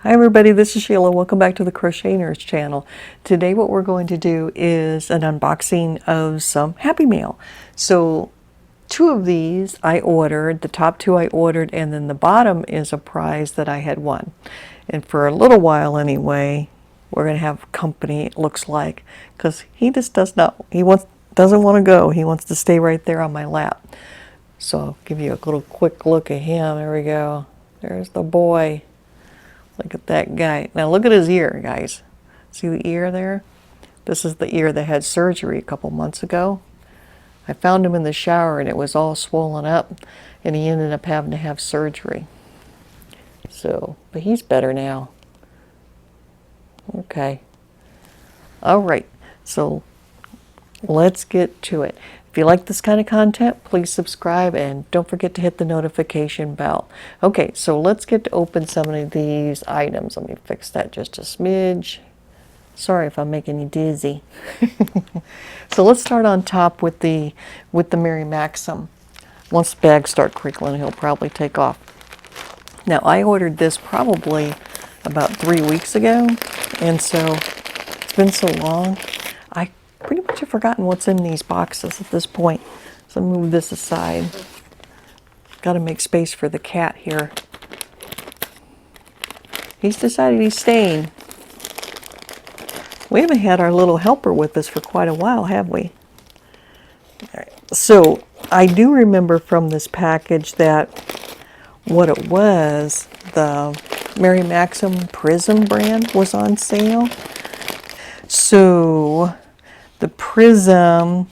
Hi everybody, this is Sheila. Welcome back to the Crochet Nurse channel. Today what we're going to do is an unboxing of some Happy Mail. So two of these I ordered, the top two I ordered, and then the bottom is a prize that I had won. And for a little while anyway, we're going to have company, it looks like, because he just doesn't want to go. He wants to stay right there on my lap. So I'll give you a little quick look at him. There we go. There's the boy. Look at that guy. Now look at his ear, guys. See the ear there? This is the ear that had surgery a couple months ago. I found him in the shower and it was all swollen up, and he ended up having to have surgery. So, but he's better now. Okay. All right. So let's get to it. If you like this kind of content, please subscribe and don't forget to hit the notification bell. Okay, so let's get to open some of these items. Let me fix that just a smidge. Sorry if I'm making you dizzy. So let's start on top with the Maxim. Once the bags start crinkling, he'll probably take off. Now I ordered this probably about 3 weeks ago, and so it's been so long. I pretty much have forgotten what's in these boxes at this point. So move this aside. Got to make space for the cat here. He's decided he's staying. We haven't had our little helper with us for quite a while, have we? All right. So I do remember from this package that what it was, the Maxim Prism brand was on sale. So the Prism,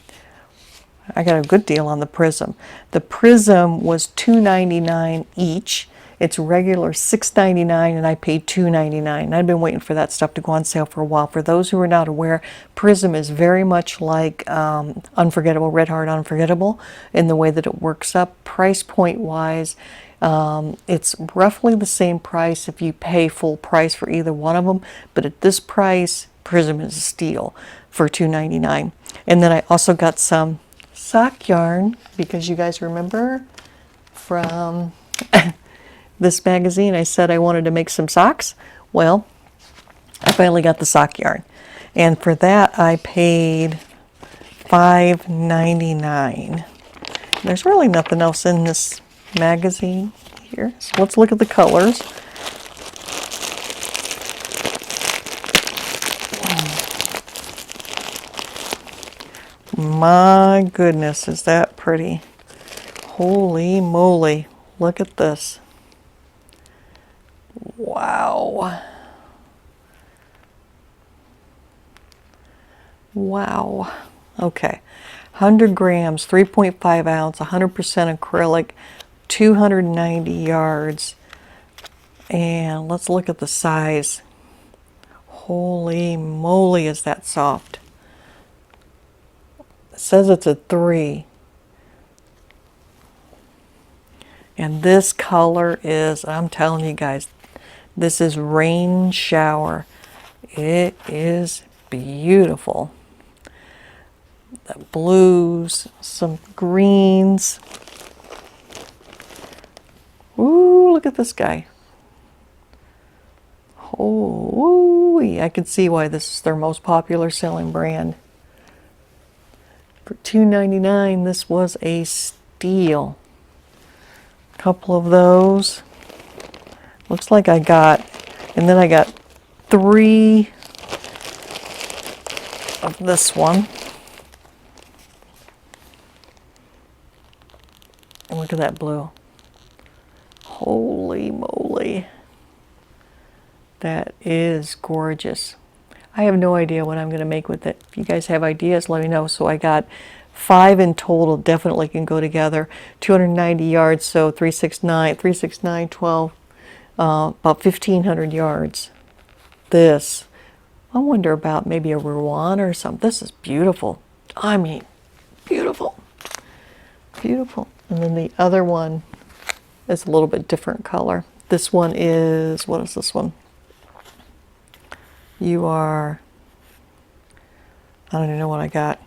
I got a good deal on the Prism. The Prism was $2.99 each. It's regular $6.99 and I paid $2.99. I've been waiting for that stuff to go on sale for a while. For those who are not aware, Prism is very much like Unforgettable, Red Heart Unforgettable in the way that it works up. Price point wise, it's roughly the same price if you pay full price for either one of them, but at this price, Prism is a steal for $2.99. And then I also got some sock yarn, because you guys remember from this magazine I said I wanted to make some socks. Well, I finally got the sock yarn, and for that I paid $5.99. There's really nothing else in this magazine here, so let's look at the colors. My goodness, is that pretty. Holy moly, look at this. Wow. Wow. Okay. 100 grams, 3.5 ounce, 100% acrylic, 290 yards. And let's look at the size. Holy moly, is that soft. It says it's a 3. And this color is, I'm telling you guys, this is Rain Shower. It is beautiful. The blues, some greens. Ooh, look at this guy. Oh, I can see why this is their most popular selling brand. For $2.99, this was a steal. Couple of those. Looks like I got, and then I got 3 of this one. And look at that blue. Holy moly. That is gorgeous. I have no idea what I'm going to make with it. If you guys have ideas, let me know. So I got 5 in total, definitely can go together. 290 yards, so 369, 12, about 1,500 yards. This, I wonder about maybe a Rowan or something. This is beautiful. I mean, beautiful. Beautiful. And then the other one is a little bit different color. This one is, what is this one? You are, I don't even know what I got.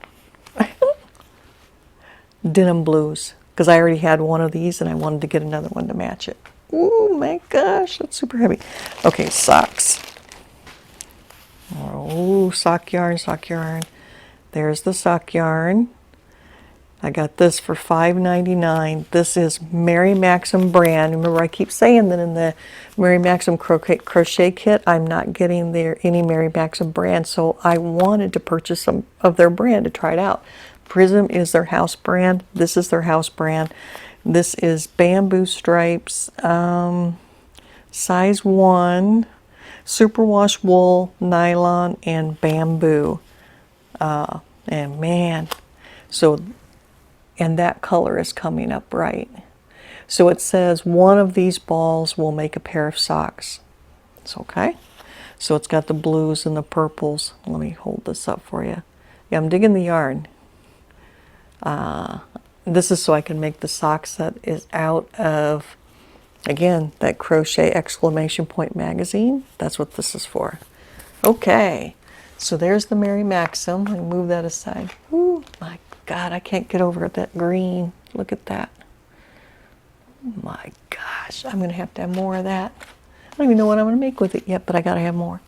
Denim blues, because I already had one of these and I wanted to get another one to match it. Oh my gosh, that's super heavy. Okay, socks. Oh, sock yarn, sock yarn. There's the sock yarn. I got this for $5.99. This is Mary Maxim brand. Remember, I keep saying that in the Mary Maxim crochet kit, I'm not getting any Mary Maxim brand, so I wanted to purchase some of their brand to try it out. Prism is their house brand. This is their house brand. This is bamboo stripes, size 1, superwash wool, nylon, and bamboo. And man, and that color is coming up right. So it says one of these balls will make a pair of socks. It's okay. So it's got the blues and the purples. Let me hold this up for you. Yeah, I'm digging the yarn. This is so I can make the socks that is out of, again, that Crochet exclamation point magazine. That's what this is for. Okay, so there's the Mary Maxim. Let me move that aside. Oh my God, I can't get over that green. Look at that. My gosh, I'm going to have more of that. I don't even know what I'm going to make with it yet, but I got to have more.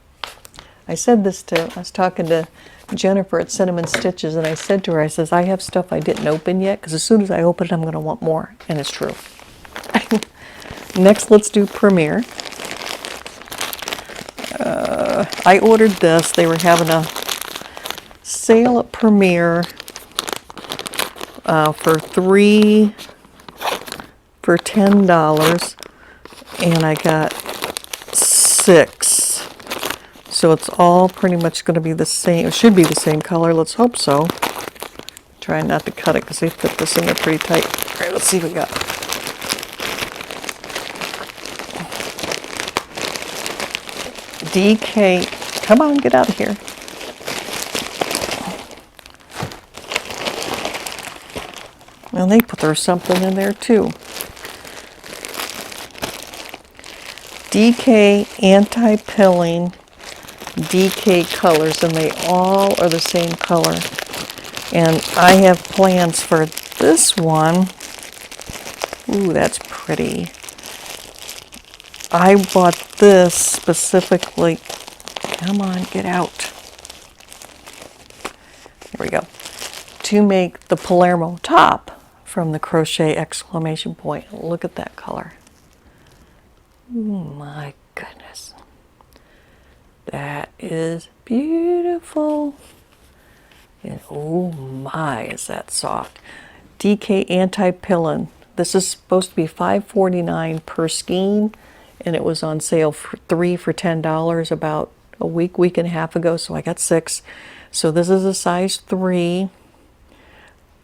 I was talking to Jennifer at Cinnamon Stitches, and I said to her, I says, I have stuff I didn't open yet, because as soon as I open it, I'm going to want more. And it's true. Next, let's do Premiere. I ordered this. They were having a sale at Premiere for $10, and I got 6. So it's all pretty much going to be the same. It should be the same color. Let's hope so. Trying not to cut it because they fit this in there pretty tight. All right, let's see what we got. DK. Come on, get out of here. Well, there's something in there too. DK anti-pilling DK colors, and they all are the same color. And I have plans for this one. Ooh, that's pretty. I bought this specifically. Come on, get out. There we go. To make the Palermo top from the Crochet exclamation point. Look at that color. Oh my goodness. That is beautiful. And oh my, is that soft. DK anti-pilling. This is supposed to be $5.49 per skein, and it was on sale for 3 for $10 about a week and a half ago, so I got 6. So this is a size 3,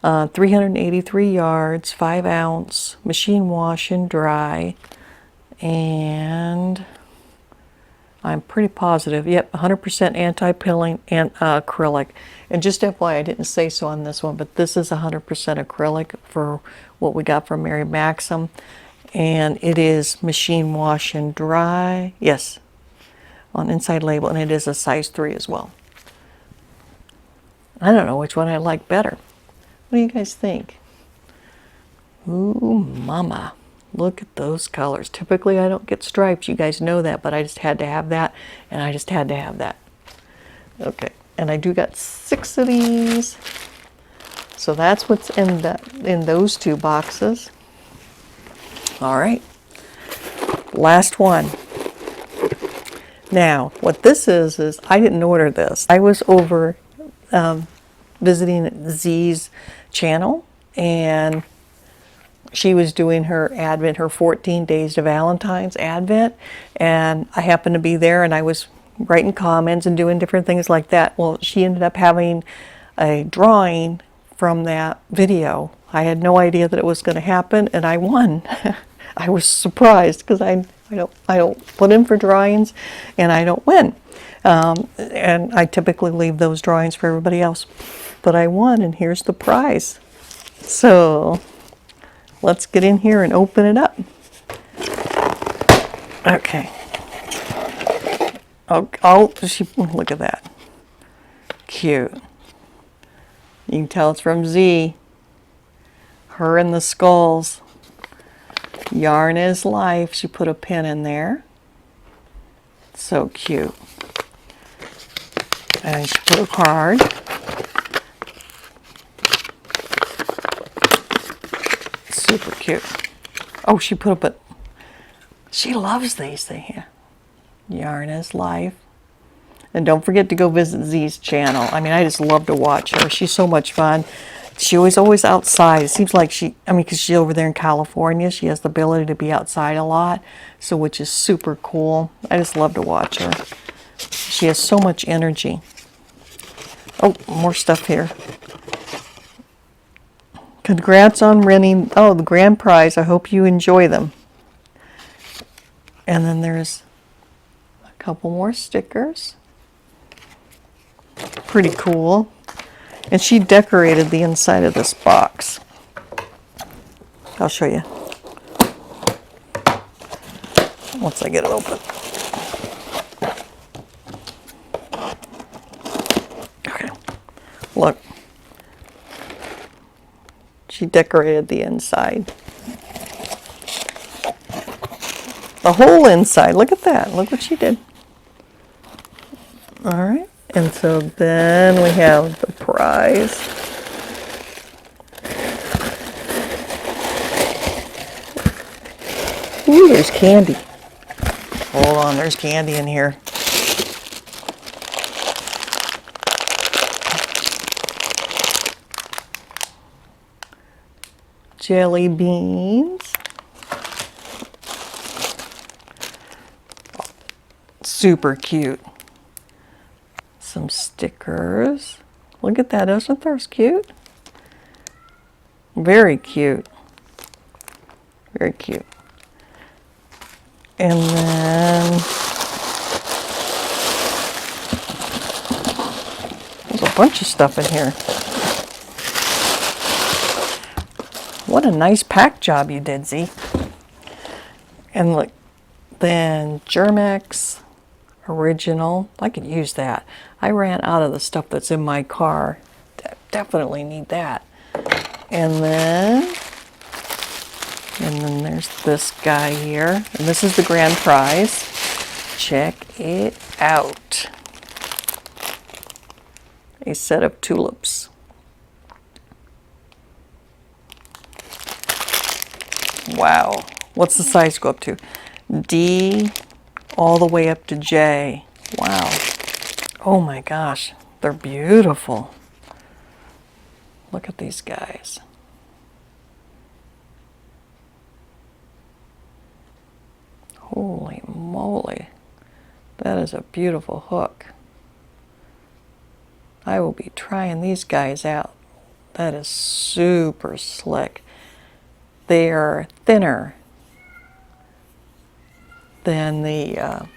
383 yards, 5 ounce, machine wash and dry, and I'm pretty positive, yep, 100% anti-pilling and acrylic. And just FYI, I didn't say so on this one, but this is 100% acrylic for what we got from Mary Maxim. And it is machine wash and dry, yes, on inside label, and it is a size 3 as well. I don't know which one I like better. What do you guys think? Ooh, mama. Look at those colors. Typically, I don't get stripes. You guys know that, but I just had to have that, and I just had to have that. Okay, and I do got 6 of these. So that's what's in those 2 boxes. All right, last one. Now, what this is I didn't order this. I was over visiting Z's channel, and she was doing her Advent, her 14 days to Valentine's Advent, and I happened to be there, and I was writing comments and doing different things like that. Well, she ended up having a drawing from that video. I had no idea that it was going to happen, and I won. I was surprised because I don't put in for drawings, and I don't win. And I typically leave those drawings for everybody else. But I won, and here's the prize. So let's get in here and open it up. Okay. Oh, look at that. Cute. You can tell it's from Z. Her and the skulls. Yarn is life. She put a pin in there. So cute. And she put a card. Super cute. Oh, she put up a... She loves these things here. Yarn is life. And don't forget to go visit Z's channel. I mean, I just love to watch her. She's so much fun. She always outside. It seems like because she's over there in California, she has the ability to be outside a lot, so which is super cool. I just love to watch her. She has so much energy. Oh, more stuff here. Congrats on winning, the grand prize. I hope you enjoy them. And then there's a couple more stickers. Pretty cool. And she decorated the inside of this box. I'll show you once I get it open. Okay, look. She decorated the inside. The whole inside. Look at that. Look what she did. All right. And so then we have the prize. Ooh, there's candy. Hold on, there's candy in here. Jelly beans. Super cute. Some stickers. Look at that. Isn't those cute? Very cute. Very cute. And then there's a bunch of stuff in here. What a nice pack job you did, Z. And look, then Germex Original. I could use that. I ran out of the stuff that's in my car. Definitely need that. And then there's this guy here. And this is the grand prize. Check it out. A set of tulips. Wow. What's the size go up to? D all the way up to J. Wow. Oh my gosh. They're beautiful. Look at these guys. Holy moly. That is a beautiful hook. I will be trying these guys out. That is super slick. They are thinner than the,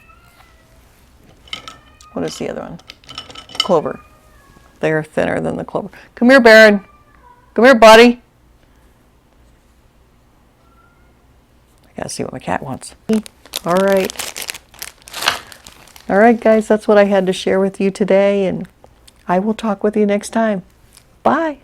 what is the other one? Clover. They are thinner than the clover. Come here, Baron. Come here, buddy. I gotta see what my cat wants. All right. All right, guys, that's what I had to share with you today, and I will talk with you next time. Bye.